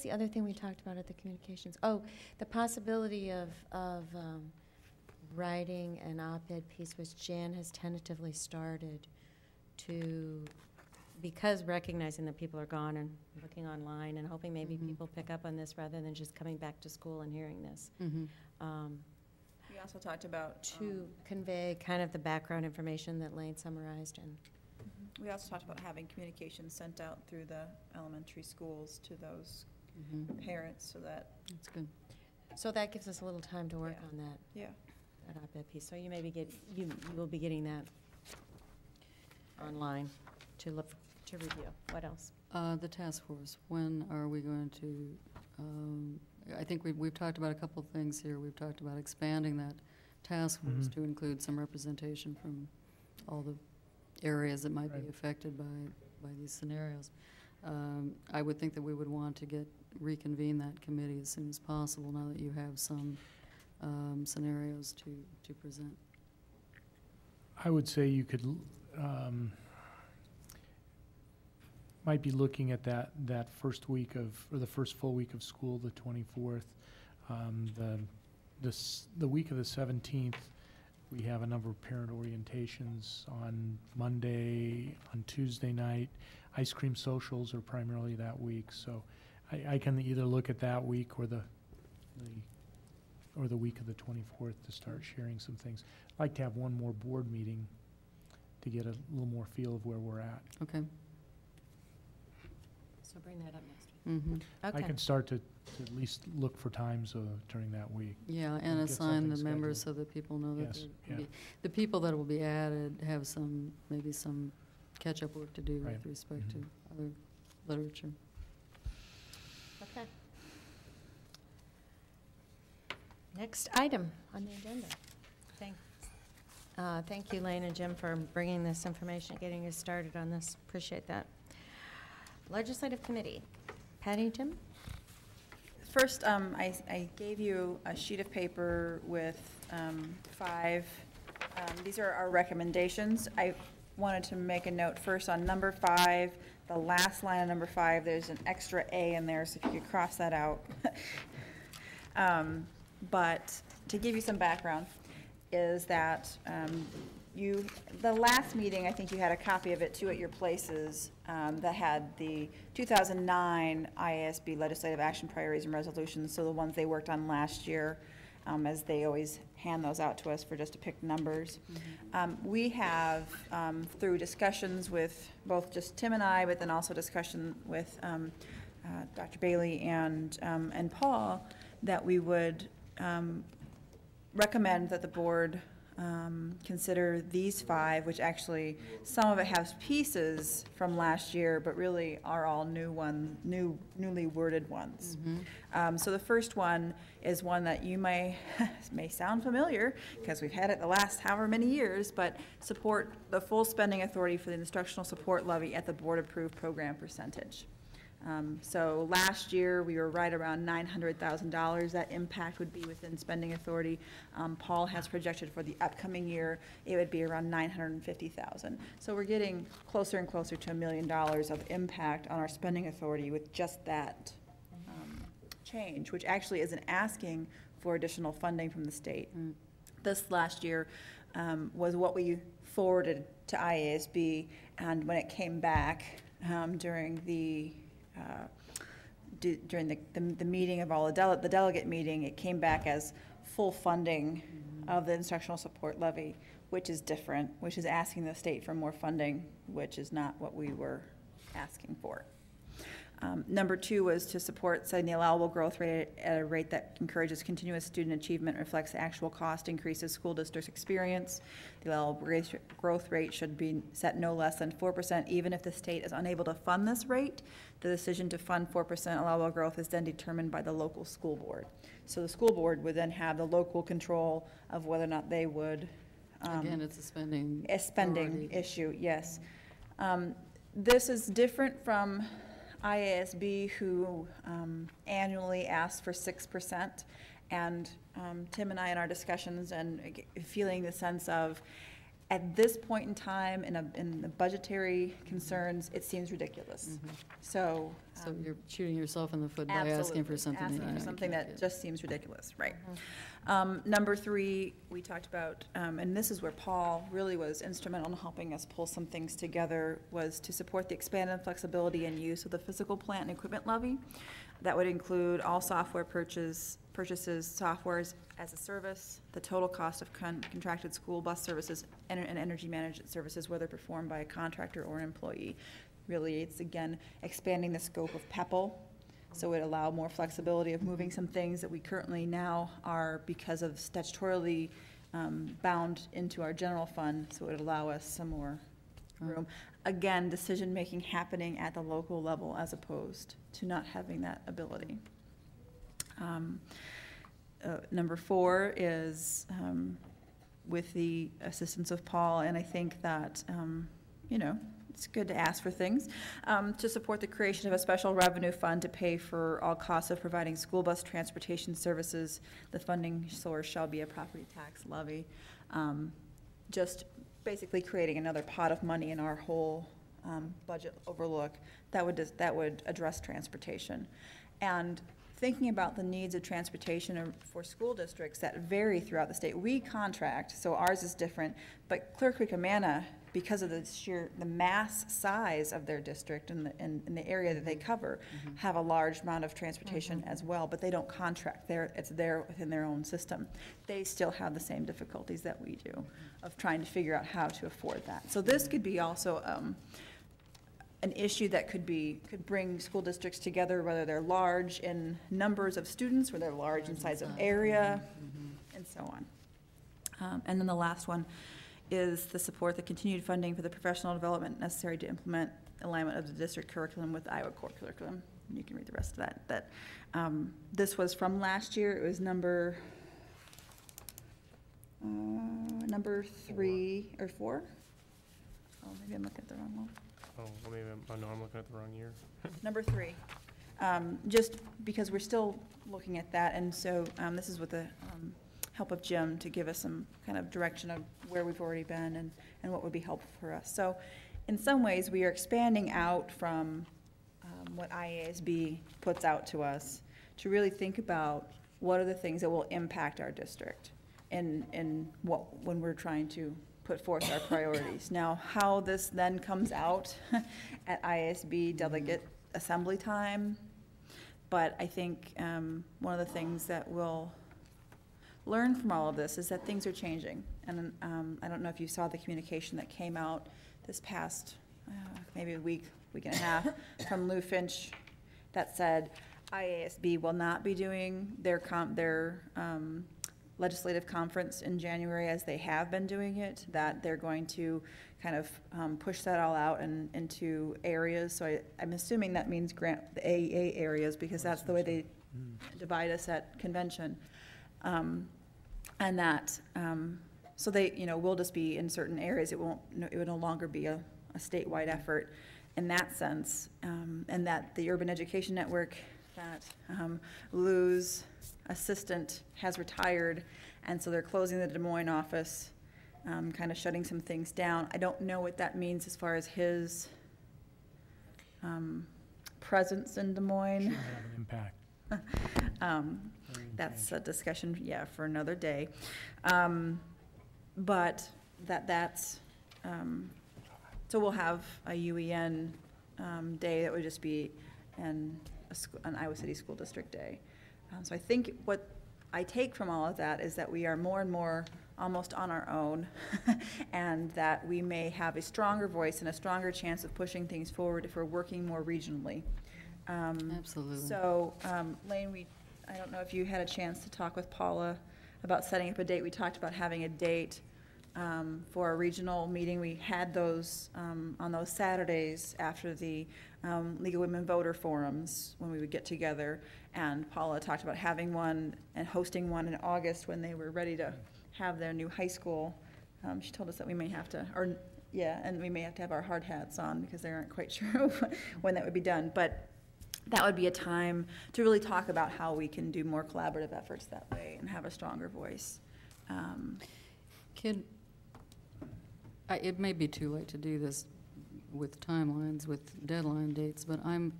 the other thing we talked about at the communications? Oh, the possibility of writing an op-ed piece, which Jan has tentatively started to, because recognizing that people are gone and looking online and hoping maybe people pick up on this rather than just coming back to school and hearing this. We also talked about to convey kind of the background information that Lane summarized. And we also talked about having communications sent out through the elementary schools to those parents, so that that's good. So that gives us a little time to work on that. Yeah. That op-ed piece. So you maybe you will be getting that online to look to review. What else? The task force. When are we going to? I think we've talked about a couple of things here. We've talked about expanding that task force to include some representation from all the areas that might be affected by these scenarios. I would think that we would want to reconvene that committee as soon as possible now that you have some scenarios to present. I would say you could might be looking at that first week or the first full week of school, the 24th. The week of the 17th, we have a number of parent orientations on Monday, on Tuesday night. Ice cream socials are primarily that week, so I can either look at that week or the week of the 24th to start sharing some things. I'd like to have one more board meeting to get a little more feel of where we're at. Okay. So bring that up next week. Okay. I can start to at least look for times during that week. Yeah, and assign the members so that people know that the people that will be added have maybe some catch-up work to do with respect to other literature. Okay. Next item on the agenda. Thank you, Lane and Jim, for bringing this information, getting us started on this. Appreciate that. Legislative Committee. Patty, Jim? First, I gave you a sheet of paper with 5. These are our recommendations. I wanted to make a note first on number 5, the last line of number 5, there's an extra A in there, so if you could cross that out. But to give you some background, is that the last meeting, I think you had a copy of it too at your places, that had the 2009 IASB Legislative Action Priorities and Resolutions, so the ones they worked on last year, as they always hand those out to us for just to pick numbers. We have, through discussions with both just Tim and I, but then also discussion with Dr. Bailey and Paul, that we would recommend that the board consider these 5, which actually some of it has pieces from last year, but really are all newly worded ones. So the first one is one that you may sound familiar because we've had it the last however many years, but support the full spending authority for the instructional support levy at the board approved program percentage. So last year we were right around $900,000. That impact would be within spending authority. Paul has projected for the upcoming year it would be around $950,000. So we're getting closer and closer to $1 million of impact on our spending authority with just that change, which actually isn't asking for additional funding from the state. This last year was what we forwarded to IASB, and when it came back during the meeting of all the delegate meeting, it came back as full funding of the instructional support levy, which is different, which is asking the state for more funding, which is not what we were asking for. Number 2 was to support setting the allowable growth rate at a rate that encourages continuous student achievement, reflects the actual cost increases school districts experience. The allowable growth rate should be set no less than 4%, even if the state is unable to fund this rate. The decision to fund 4% allowable growth is then determined by the local school board. So the school board would then have the local control of whether or not they would. Again, it's a spending issue, yes. This is different from IASB, who annually asks for 6%, and Tim and I in our discussions and feeling the sense of at this point in time, in the budgetary concerns, it seems ridiculous. So. So you're shooting yourself in the foot by asking for something that you know you something can't that get. just seems ridiculous, right? Number 3, we talked about, and this is where Paul really was instrumental in helping us pull some things together, was to support the expanded flexibility and use of the physical plant and equipment levy. That would include all software purchases, softwares as a service, the total cost of contracted school bus services, and energy management services, whether performed by a contractor or an employee. Really, it's, again, expanding the scope of PEPL, so it allow more flexibility of moving some things that we currently now are, because of statutorily bound into our general fund, so it would allow us some more room. Again, decision-making happening at the local level as opposed to not having that ability. Number 4 is with the assistance of Paul, and I think that, you know, it's good to ask for things, to support the creation of a special revenue fund to pay for all costs of providing school bus transportation services. The funding source shall be a property tax levy. Just basically creating another pot of money in our whole budget overlook that would address transportation. And thinking about the needs of transportation for school districts that vary throughout the state. We contract, so ours is different, but Clear Creek, Amana, because of the mass size of their district and the area that they cover, have a large amount of transportation as well, but they don't contract. It's there within their own system. They still have the same difficulties that we do of trying to figure out how to afford that. So this could be also an issue that could bring school districts together, whether they're large in numbers of students, or they're large in size of area, and so on. And then the last one is the support the continued funding for the professional development necessary to implement alignment of the district curriculum with the Iowa core curriculum. And you can read the rest of that. This was from last year. It was number 3 or 4. Oh, maybe I'm looking at the wrong one. Oh, well, maybe I'm looking at the wrong year. Number 3, just because we're still looking at that, and so this is with the help of Jim to give us some kind of direction of where we've already been and what would be helpful for us. So in some ways, we are expanding out from what IASB puts out to us to really think about what are the things that will impact our district and when we're trying to put forth our priorities. Now, how this then comes out at ISB delegate assembly time, but I think one of the things that we'll learn from all of this is that things are changing. And I don't know if you saw the communication that came out this past maybe a week and a half from Lou Finch that said IASB will not be doing their legislative conference in January as they have been doing it, that they're going to kind of push that all out into areas. So I'm assuming that means the AEA areas, because that's the way they divide us at convention. And that, so they, we'll just be in certain areas. It would no longer be a statewide effort in that sense. And that the Urban Education Network, that Lou's assistant has retired, and so they're closing the Des Moines office, kind of shutting some things down. I don't know what that means as far as his presence in Des Moines. Should have an impact. That's a discussion, for another day. But that's, so we'll have a UEN day that would just be an Iowa City School District Day. So I think what I take from all of that is that we are more and more almost on our own, and that we may have a stronger voice and a stronger chance of pushing things forward if we're working more regionally. Absolutely. So, Lane, I don't know if you had a chance to talk with Paula about setting up a date. We talked about having a date for a regional meeting. We had those on those Saturdays after the League of Women Voter Forums when we would get together, and Paula talked about having one and hosting one in August when they were ready to have their new high school. She told us that we may have to, and we may have to have our hard hats on because they aren't quite sure when that would be done. But that would be a time to really talk about how we can do more collaborative efforts that way and have a stronger voice. It may be too late to do this with timelines, with deadline dates, but I'm